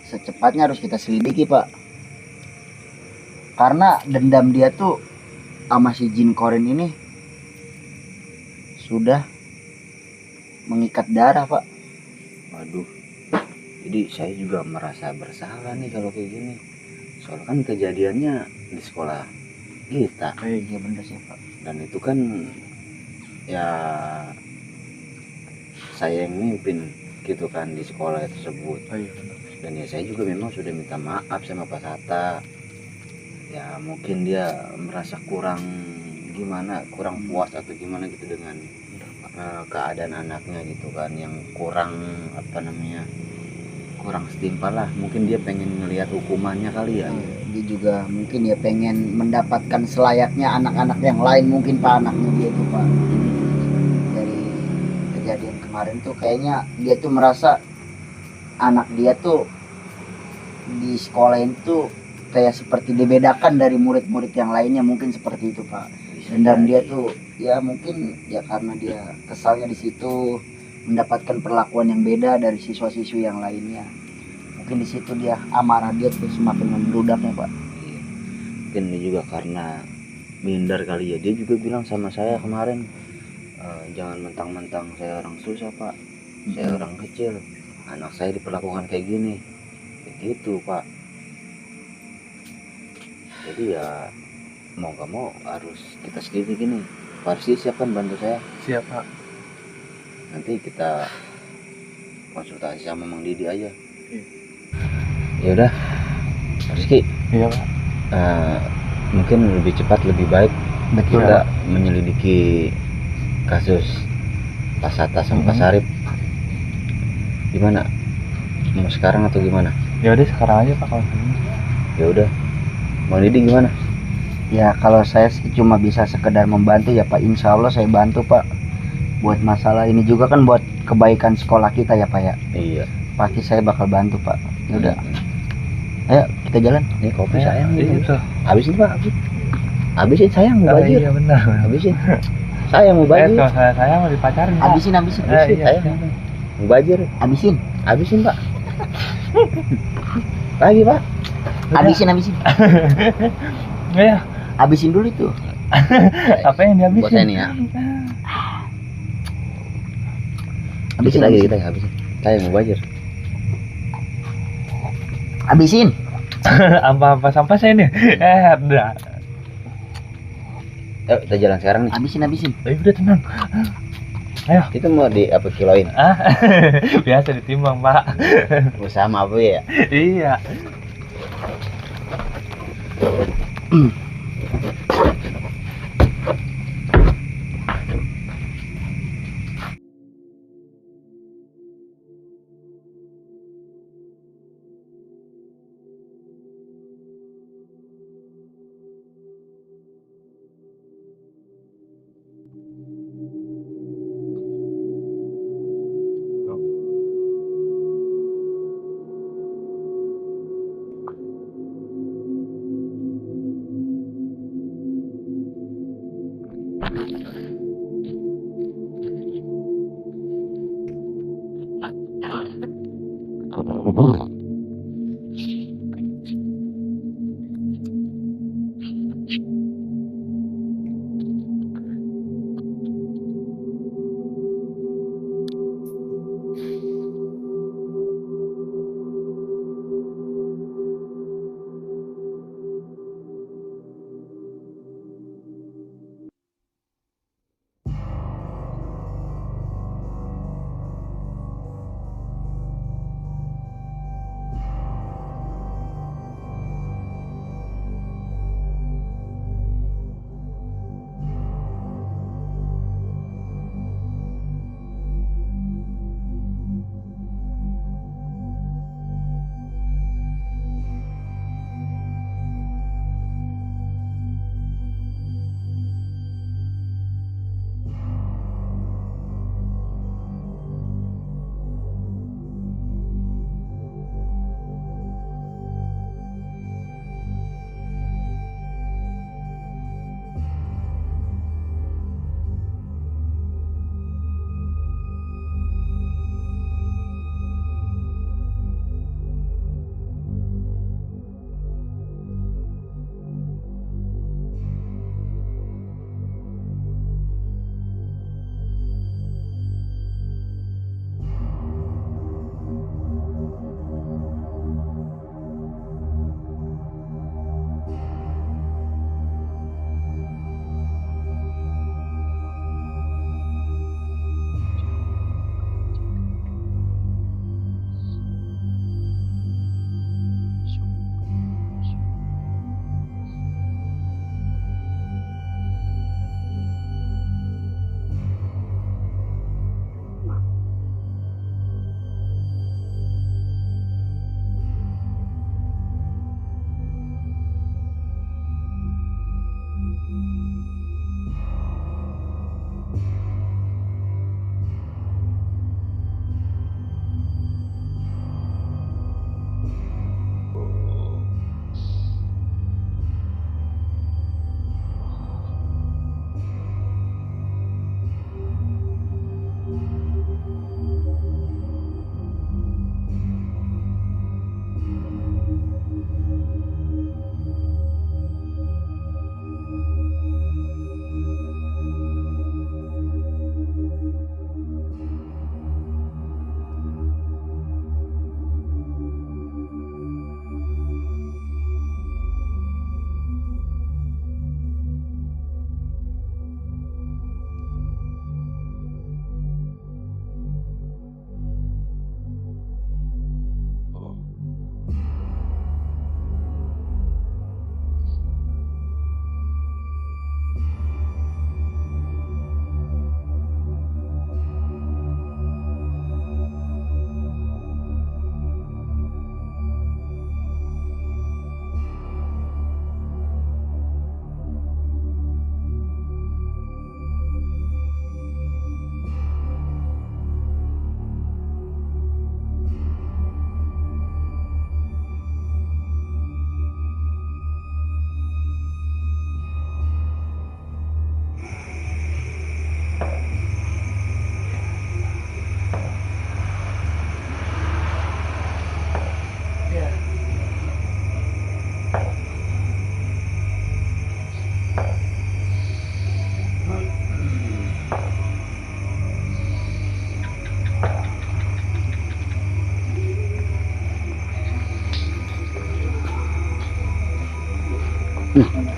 S2: Secepatnya harus kita selidiki Pak. Karena dendam dia tuh sama si Jin Korin ini sudah mengikat darah Pak.
S3: Waduh. Jadi saya juga merasa bersalah nih kalau kayak gini. Soalnya kan kejadiannya di sekolah kita
S2: Iya bener sih Pak.
S3: dan itu kan ya saya yang mimpin gitu kan di sekolah tersebut.
S6: Oh iya benar.
S3: Dan ya saya juga memang sudah minta maaf sama Pak Sata. Ya mungkin dia merasa kurang gimana, kurang puas atau gimana gitu dengan keadaan anaknya gitu kan, yang kurang apa namanya, kurang setimpal lah. Mungkin dia pengen ngelihat hukumannya kali ya.
S2: Dia juga mungkin ya pengen mendapatkan selayaknya anak-anak yang lain mungkin Pak, anaknya dia tuh Pak. Dari kejadian kemarin tuh kayaknya dia tuh merasa anak dia tuh di sekolah itu kayak seperti dibedakan dari murid-murid yang lainnya, mungkin seperti itu Pak. Dan dia tuh ya mungkin ya karena dia kesalnya di situ mendapatkan perlakuan yang beda dari siswa-siswi yang lainnya. Mungkin di situ dia amarah dia tuh semakin membludaknya Pak.
S3: Iya. Mungkin ini juga karena minder kali ya. Dia juga bilang sama saya kemarin, jangan mentang-mentang saya orang susah Pak, saya orang kecil, anak saya diperlakukan kayak gini, begitu Pak. Jadi ya mau nggak mau harus kita sendiri gini. Pak Rizky siapkan bantu saya.
S6: Siapa?
S3: Nanti kita konsultasi sama Mang Didi aja.
S6: Iya.
S3: Ya udah, Pak Rizky.
S6: Iya Pak.
S3: Mungkin lebih cepat lebih baik
S2: Betul.
S3: kita menyelidiki kasus Pak Sata sama Pak Sarip. Gimana? Mau sekarang atau gimana?
S6: Ya udah sekarang aja Pak kalau gitu.
S3: Ya udah. Mau Didi gimana?
S2: Ya kalau saya sih cuma bisa sekedar membantu ya Pak. Insya Allah saya bantu Pak. Buat masalah ini juga kan buat kebaikan sekolah kita ya Pak ya.
S3: Iya.
S2: Pasti saya bakal bantu Pak. Ya udah. Ayo kita jalan.
S3: Ini kopi
S6: Ya,
S3: sayang
S6: iya
S3: nih.
S6: tuh.
S3: Habisin Pak. Habisin sayang mau
S6: Oh,
S3: bajir.
S6: iya benar.
S3: Habisin. Sayang mau bajir.
S6: Kalau saya mau dipacarin Pak.
S2: Habisin.
S3: Habisin
S6: iya,
S3: sayang.
S6: iya.
S3: Mau bajir.
S2: Habisin.
S3: Habisin Pak. Lagi Pak.
S2: Habisin.
S6: Iya.
S2: Habisin dulu itu.
S6: Apa yang dihabisin?
S3: Buat saya nih ya. Habisin lagi kita habisin. Sayang mau bajir.
S2: Habisin.
S6: Apa sampai saya nih? Ada.
S3: Yuk kita jalan sekarang nih.
S2: Habisin.
S6: Ayo udah tenang. Ayo.
S3: Itu mau di apa kiloin?
S6: Biasa ditimbang Pak.
S3: Sama apa ya?
S6: Iya.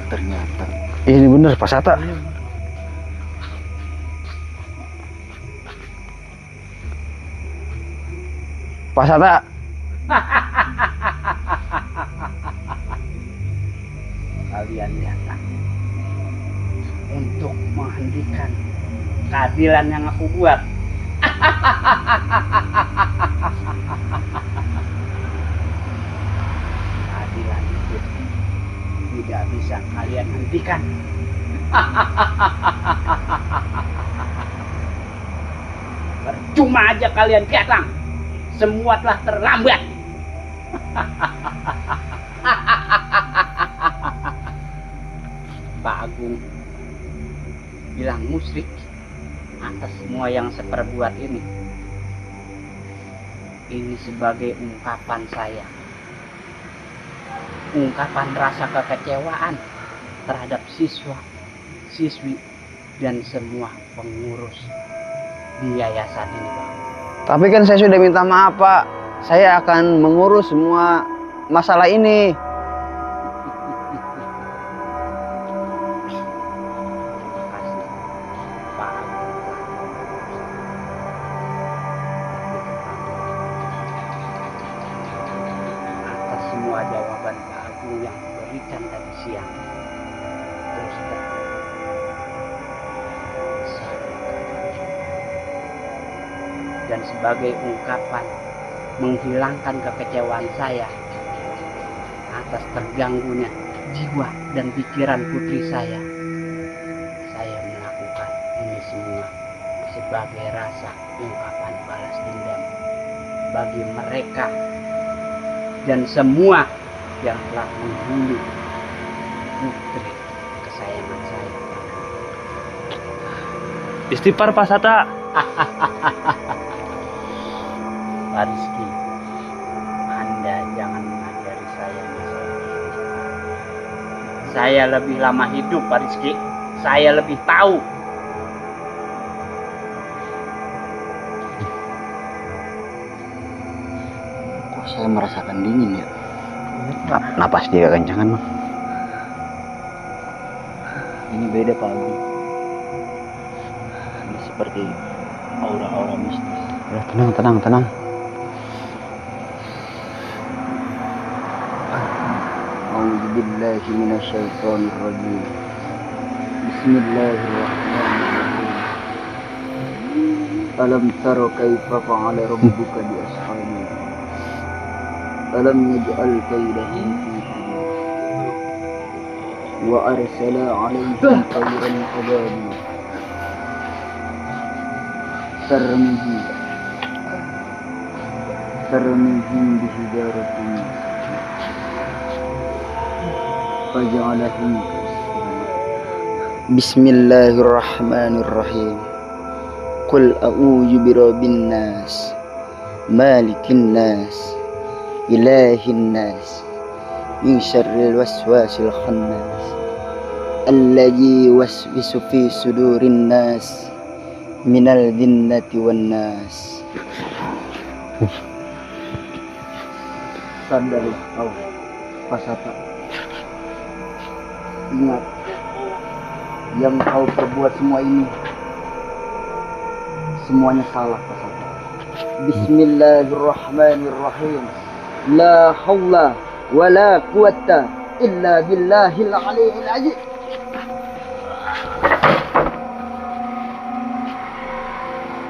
S2: Ternyata.
S5: Ini bener Pak Sata. Pak Sata.
S1: Kalian datang untuk menghentikan keadilan yang aku buat. Keadilan itu tidak bisa kalian hentikan. Percuma aja kalian datang. Semua telah terlambat. Pak Agung, bilang musyrik atas semua yang saya perbuat ini. Ini sebagai ungkapan saya, ungkapan rasa kekecewaan terhadap siswa, siswi, dan semua pengurus di yayasan ini, Bang.
S3: Tapi kan saya sudah minta maaf, Pak. Saya akan mengurus semua masalah ini.
S1: Terima kasih, Pak Agung. Atas semua jawaban Pak Agung yang diberikan tadi siang. Terus terang, dan sebagai ungkapan menghilangkan kekecewaan saya atas terganggunya jiwa dan pikiran putri saya melakukan ini semua sebagai rasa ungkapan balas dendam bagi mereka dan semua yang telah membunuh putri kesayangan saya.
S6: Istighfar Pak Sata.
S1: Pak Rizky, Anda jangan mengajari saya masalah ini. Saya lebih lama hidup, Pak Rizky. Saya lebih tahu.
S3: Kok saya merasakan dingin ya? Napas dia kencangan, Bang.
S2: Ini beda Pak Agung. Ini seperti aura-aura mistis.
S3: Ya, tenang.
S2: A'udzu billahi minasyaitonir rajim. Bismillahirrahmanirrahim. Alam tara kaifa fa'ala rabbuka bi ashabil alam yaj'al kaydahum fi tadlil wa arsala 'alayhim tayran ababil tarmihim bihijaratin faj'alahum Bismillahirrahmanirrahim. Qul a'udzu birabbin nas, malikin nas, ilahin nas, min syarril waswasil khannas, alladzi yuwaswisu fi sudurin nas, minal jinnati wan nas. Sadarlah kau, Pasata. Ingat, yang kau perbuat semua ini semuanya salah, Pasata. Bismillahirrahmanirrahim. La haula wa la quwata illa billahil aliyyil azim.